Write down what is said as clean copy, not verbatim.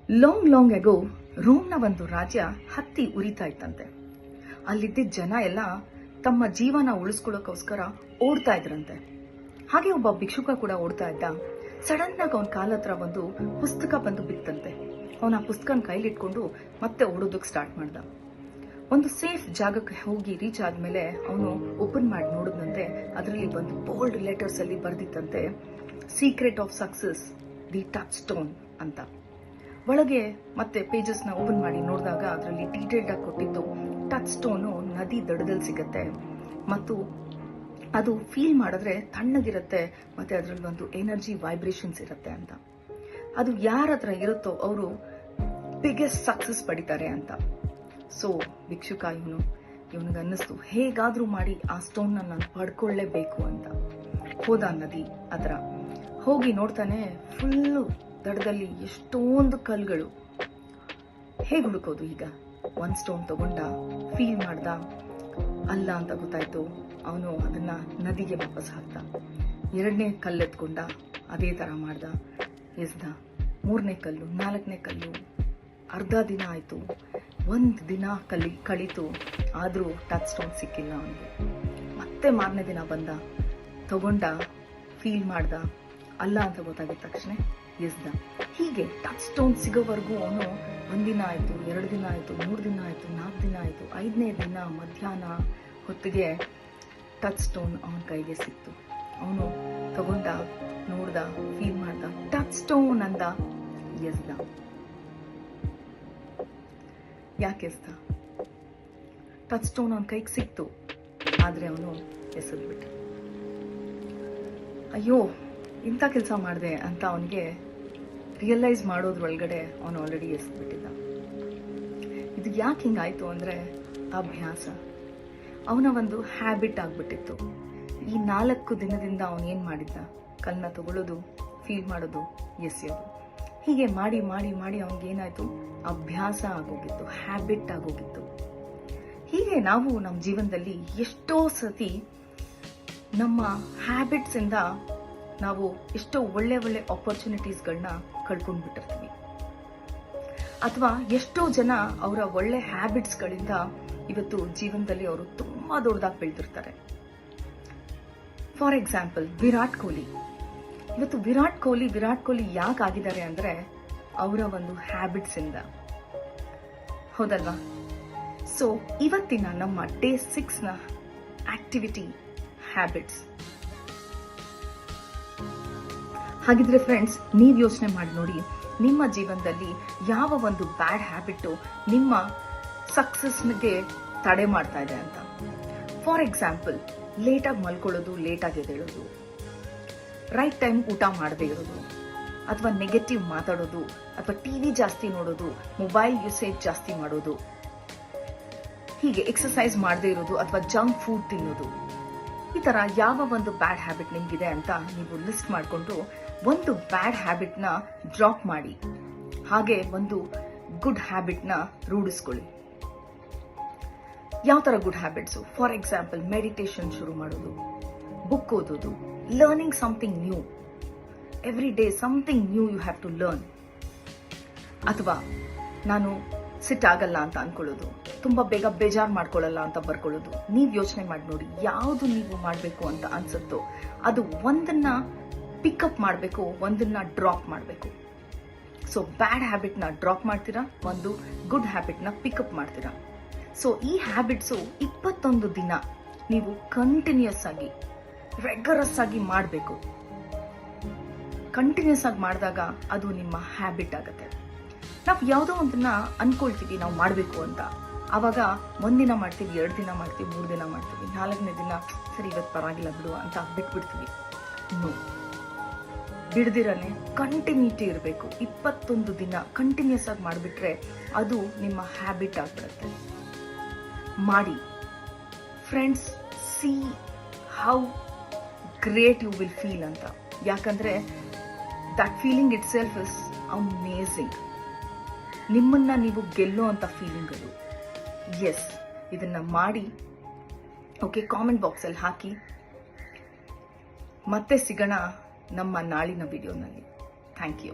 Long ಅಗೋ ರೋಮ್ನ ಒಂದು ರಾಜ್ಯ ಹತ್ತಿ ಉರಿತಾ ಇತ್ತಂತೆ. ಅಲ್ಲಿದ್ದ ಜನ ಎಲ್ಲ ತಮ್ಮ ಜೀವನ ಉಳಿಸ್ಕೊಳ್ಳೋಕೋಸ್ಕರ ಓಡ್ತಾ ಇದ್ರಂತೆ. ಹಾಗೆ ಒಬ್ಬ ಭಿಕ್ಷುಕ ಕೂಡ ಓಡ್ತಾ ಇದ್ದ. ಸಡನ್ ಆಗಿ ಅವನ ಕಾಲ ಹತ್ರ ಒಂದು ಪುಸ್ತಕ ಬಂದು ಬಿತ್ತಂತೆ. ಅವನ ಆ ಪುಸ್ತಕನ ಕೈಲಿಟ್ಕೊಂಡು ಮತ್ತೆ ಓಡೋದಕ್ಕೆ ಸ್ಟಾರ್ಟ್ ಮಾಡ್ದ. ಒಂದು ಸೇಫ್ ಜಾಗಕ್ಕೆ ಹೋಗಿ ರೀಚ್ ಆದ್ಮೇಲೆ ಅವನು ಓಪನ್ ಮಾಡಿ ನೋಡಿದಂತೆ ಅದರಲ್ಲಿ ಒಂದು ಬೋಲ್ಡ್ ಲೆಟರ್ಸ್ ಅಲ್ಲಿ ಬರ್ದಿತ್ತಂತೆ, secret of success, the touchstone ಅಂತ. ಒಳಗೆ ಮತ್ತೆ ಪೇಜಸ್ ನ ಓಪನ್ ಮಾಡಿ ನೋಡಿದಾಗ ಅದರಲ್ಲಿ ಡೀಟೇಲ್ಡ್ ಆಗಿ ಕೊಟ್ಟಿದ್ದು, ಟಚ್ ಸ್ಟೋನು ನದಿ ದಡದಲ್ಲಿ ಸಿಗತ್ತೆ ಮತ್ತು ಅದು ಫೀಲ್ ಮಾಡಿದ್ರೆ ತಣ್ಣಗಿರುತ್ತೆ ಮತ್ತೆ ಅದರಲ್ಲಿ ಒಂದು ಎನರ್ಜಿ ವೈಬ್ರೇಷನ್ಸ್ ಇರುತ್ತೆ ಅಂತ. ಅದು ಯಾರ ಹತ್ರ ಇರುತ್ತೋ ಅವರು ಬಿಗ್ಗೆಸ್ಟ್ ಸಕ್ಸಸ್ ಪಡಿತಾರೆ ಅಂತ. ಸೊ ಭಿಕ್ಷುಕ ಇವನಿಗೆ ಅನ್ನಿಸ್ತು, ಹೇಗಾದ್ರೂ ಮಾಡಿ ಆ ಸ್ಟೋನ್ ನಾನು ಪಡ್ಕೊಳ್ಳೇಬೇಕು ಅಂತ. ಹೋದ ನದಿ ಹತ್ರ ಹೋಗಿ ನೋಡ್ತಾನೆ, ಫುಲ್ಲು ದಡದಲ್ಲಿ ಎಷ್ಟೊಂದು ಕಲ್ಗಳು. ಹೇಗೆ ಹುಡುಕೋದು? ಈಗ ಒಂದ್ ಸ್ಟೋನ್ ತಗೊಂಡ, ಫೀಲ್ ಮಾಡ್ದ, ಅಲ್ಲ ಅಂತ ಗೊತ್ತಾಯ್ತು. ಅವನು ಅದನ್ನ ನದಿಗೆ ವಾಪಸ್ ಹಾಕ್ದ. 2ನೇ ಕಲ್ಲು ಎತ್ಕೊಂಡ, ಅದೇ ತರ ಮಾಡ್ದ, ಎಸ್ದ. 3ನೇ ಕಲ್ಲು, 4ನೇ ಕಲ್ಲು. ಅರ್ಧ ದಿನ ಆಯ್ತು, 1 ದಿನ ಕಳೀತು, ಆದ್ರೂ ಟಚ್ ಸ್ಟೋನ್ ಸಿಕ್ಕಿಲ್ಲ ಅವನಿಗೆ. ಮತ್ತೆ ಮಾರನೇ ದಿನ ಬಂದ, ತಗೊಂಡ, ಫೀಲ್ ಮಾಡ್ದ, ಅಲ್ಲ ಅಂತ ಗೊತ್ತಾಗಿದ ತಕ್ಷಣ ಎಸ್ದ. ಹೀಗೆ ಟಚ್ ಸ್ಟೋನ್ ಸಿಗೋವರೆಗೂ ಅವನು 1 ದಿನ ಆಯ್ತು, 2 ದಿನ ಆಯ್ತು, 3 ದಿನ ಆಯ್ತು, 4 ದಿನ ಆಯ್ತು. 5ನೇ ದಿನ ಮಧ್ಯಾಹ್ನ ಹೊತ್ತಿಗೆ ಟಚ್ ಸ್ಟೋನ್ ಅವನ ಕೈಗೆ ಸಿಕ್ತು. ಅವನು ತಗೊಂಡ, ನೋಡ್ದ, ಫೀಲ್ ಮಾಡ್ದ, ಟಚ್ ಸ್ಟೋನ್ ಅಂದ, ಎಸ್ದ. ಯಾಕೆ ಎಸ್ದ? ಟಚ್ ಸ್ಟೋನ್ ಅವನ ಕೈಗೆ ಸಿಕ್ತು, ಆದ್ರೆ ಅವನು ಎಸೆದ್ಬಿಟ್ಟ. ಅಯ್ಯೋ, ಇಂಥ ಕೆಲಸ ಮಾಡಿದೆ ಅಂತ ಅವನಿಗೆ ರಿಯಲೈಸ್ ಮಾಡೋದ್ರೊಳಗಡೆ ಅವನು ಆಲ್ರೆಡಿ ಎಸೆದ್ಬಿಟ್ಟಿದ್ದ. ಇದು ಯಾಕೆ ಹಿಂಗಾಯ್ತು ಅಂದ್ರೆ ಅಭ್ಯಾಸ, ಅವನ ಒಂದು ಹ್ಯಾಬಿಟ್ ಆಗ್ಬಿಟ್ಟಿತ್ತು. ಈ 4 ದಿನದಿಂದ ಅವನು ಏನ್ ಮಾಡಿದ್ದ? ಕಲ್ಲನ್ನ ತಗೊಳ್ಳೋದು, ಫೀಲ್ ಮಾಡೋದು, ಎಸೆಯೋದು. ಹೀಗೆ ಮಾಡಿ ಮಾಡಿ ಮಾಡಿ ಅವನಿಗೆ ಏನಾಯ್ತು? ಅಭ್ಯಾಸ ಆಗೋಗಿತ್ತು, ಹ್ಯಾಬಿಟ್ ಆಗೋಗಿತ್ತು. ಹೀಗೆ ನಾವು ನಮ್ಮ ಜೀವನದಲ್ಲಿ ಎಷ್ಟೋ ಸತಿ ನಮ್ಮ ಹ್ಯಾಬಿಟ್ಸ್ ಇಂದ ನಾವು ಎಷ್ಟೋ ಒಳ್ಳೆ ಒಳ್ಳೆ ಆಪರ್ಚುನಿಟೀಸ್ಗಳನ್ನ ಕಳ್ಕೊಂಡ್ಬಿಟ್ಟಿರ್ತೀವಿ. ಅಥವಾ ಎಷ್ಟೋ ಜನ ಅವರ ಒಳ್ಳೆ ಹ್ಯಾಬಿಟ್ಸ್ ಗಳಿಂದ ಇವತ್ತು ಜೀವನದಲ್ಲಿ ಅವರು ತುಂಬಾ ದೊಡ್ಡದಾಗಿ ಬೆಳೆದಿರ್ತಾರೆ. For example Virat Kohli. ಇವತ್ತು ವಿರಾಟ್ ಕೊಹ್ಲಿ ಯಾಕೆ ಆಗಿದ್ದಾರೆ ಅಂದ್ರೆ ಅವರ ಒಂದು ಹ್ಯಾಬಿಟ್ಸ್ ಇಂದ, ಹೌದಲ್ವಾ? ಸೊ ಇವತ್ತಿನ ನಮ್ಮ ಡೇ 6 ನ ಆಕ್ಟಿವಿಟಿ ಹ್ಯಾಬಿಟ್ಸ್. ಹಾಗಿದ್ರೆ ಫ್ರೆಂಡ್ಸ್, ನೀವ್ ಯೋಚನೆ ಮಾಡಿ ನೋಡಿ, ನಿಮ್ಮ ಜೀವನದಲ್ಲಿ ಯಾವ ಒಂದು ಬ್ಯಾಡ್ ಹ್ಯಾಬಿಟ್ ನಿಮ್ಮ ಸಕ್ಸಸ್ಗೆ ತಡೆ ಮಾಡ್ತಾ ಇದೆ ಅಂತ. ಫಾರ್ ಎಕ್ಸಾಂಪಲ್, ಲೇಟಾಗಿ ಮಲ್ಕೊಳ್ಳೋದು, ಲೇಟಾಗಿ ಎದ್ದೇಳೋದು, ರೈಟ್ ಟೈಮ್ ಊಟ ಮಾಡದೇ ಇರೋದು, ಅಥವಾ ನೆಗೆಟಿವ್ ಮಾತಾಡೋದು, ಅಥವಾ ಟಿವಿ ಜಾಸ್ತಿ ನೋಡೋದು, ಮೊಬೈಲ್ ಯೂಸೇಜ್ ಜಾಸ್ತಿ ಮಾಡೋದು, ಹೀಗೆ ಎಕ್ಸರ್ಸೈಸ್ ಮಾಡದೇ ಇರೋದು, ಅಥವಾ ಜಂಕ್ ಫುಡ್ ತಿನ್ನೋದು. ಈ ತರ ಯಾವ ಒಂದು ಬ್ಯಾಡ್ ಹ್ಯಾಬಿಟ್ ನಿಮ್ಗಿದೆ ಅಂತ ನೀವು ಲಿಸ್ಟ್ ಮಾಡಿಕೊಂಡು ಒಂದು ಬ್ಯಾಡ್ ಹ್ಯಾಬಿಟ್ ನ ಡ್ರಾಪ್ ಮಾಡಿ, ಹಾಗೆ ಒಂದು ಗುಡ್ ಹ್ಯಾಬಿಟ್ ನ ರೂಢಿಸ್ಕೊಳ್ಳಿ. ಯಾವ ತರ good habits? For example, meditation ಶುರು ಮಾಡೋದು, ಬುಕ್ ಓದೋದು, learning something new. Every day something new you have to learn. ಅಥವಾ ನಾನು ಸಿಟ್ ಆಗಲ್ಲ ಅಂತ ಅನ್ಕೊಳ್ಳೋದು, ತುಂಬಾ ಬೇಗ ಬೇಜಾರ್ ಮಾಡ್ಕೊಳ್ಳಲ್ಲ ಅಂತ ಬರ್ಕೊಳ್ಳೋದು. ನೀವ್ ಯೋಚನೆ ಮಾಡಿ ನೋಡಿ, ಯಾವುದು ನೀವು ಮಾಡಬೇಕು ಅಂತ ಅನ್ಸುತ್ತೋ ಅದು ಒಂದನ್ನ ಪಿಕಪ್ ಮಾಡಬೇಕು, ಒಂದನ್ನ ಡ್ರಾಪ್ ಮಾಡಬೇಕು. ಸೊ ಬ್ಯಾಡ್ ಹ್ಯಾಬಿಟ್ ನ ಡ್ರಾಪ್ ಮಾಡ್ತೀರಾ, ಒಂದು ಗುಡ್ ಹ್ಯಾಬಿಟ್ ನ ಪಿಕಪ್ ಮಾಡ್ತೀರಾ. ಸೊ ಈ ಹ್ಯಾಬಿಟ್ಸು 21 ದಿನ ನೀವು ಕಂಟಿನ್ಯೂಸ್ ಆಗಿ, ರೆಗ್ಯುಲಸ್ ಆಗಿ ಮಾಡಬೇಕು. ಕಂಟಿನ್ಯೂಸ್ ಆಗಿ ಮಾಡಿದಾಗ ಅದು ನಿಮ್ಮ ಹ್ಯಾಬಿಟ್ ಆಗುತ್ತೆ. ನಾವು ಯಾವುದೋ ಒಂದನ್ನ ಅನ್ಕೊಳ್ತೀವಿ ನಾವು ಮಾಡಬೇಕು ಅಂತ, ಆವಾಗ 1 ದಿನ ಮಾಡ್ತೀವಿ, 2 ದಿನ ಮಾಡ್ತೀವಿ, 3 ದಿನ ಮಾಡ್ತೀವಿ, 4ನೇ ದಿನ ಸರಿ ಇವತ್ತು ಪರವಾಗಿಲ್ಲ ಬಿಡು ಅಂತ ಬಿಟ್ಬಿಡ್ತೀವಿ. ಬಿಡ್ದಿರನೆ ಕಂಟಿನ್ಯೂಟಿ ಇರಬೇಕು. 21 ದಿನ ಕಂಟಿನ್ಯೂಸ್ ಆಗಿ ಮಾಡಿಬಿಟ್ರೆ ಅದು ನಿಮ್ಮ ಹ್ಯಾಬಿಟ್ ಆಗ್ಬಿಡುತ್ತೆ. ಮಾಡಿ friends, see how great you will feel ಅಂತ. ಯಾಕಂದ್ರೆ that feeling itself is amazing. ನಿಮ್ಮನ್ನ ನೀವು ಗೆಲ್ಲೋ ಅಂತ ಫೀಲಿಂಗ್ ಅದು. ಎಸ್, ಇದನ್ನ ಮಾಡಿ. ಓಕೆ, ಕಾಮೆಂಟ್ ಬಾಕ್ಸ್ ಅಲ್ಲಿ ಹಾಕಿ. ಮತ್ತೆ ಸಿಗೋಣ ನಮ್ಮ ನಾಳಿನ ವಿಡಿಯೋನಲ್ಲಿ. Thank you.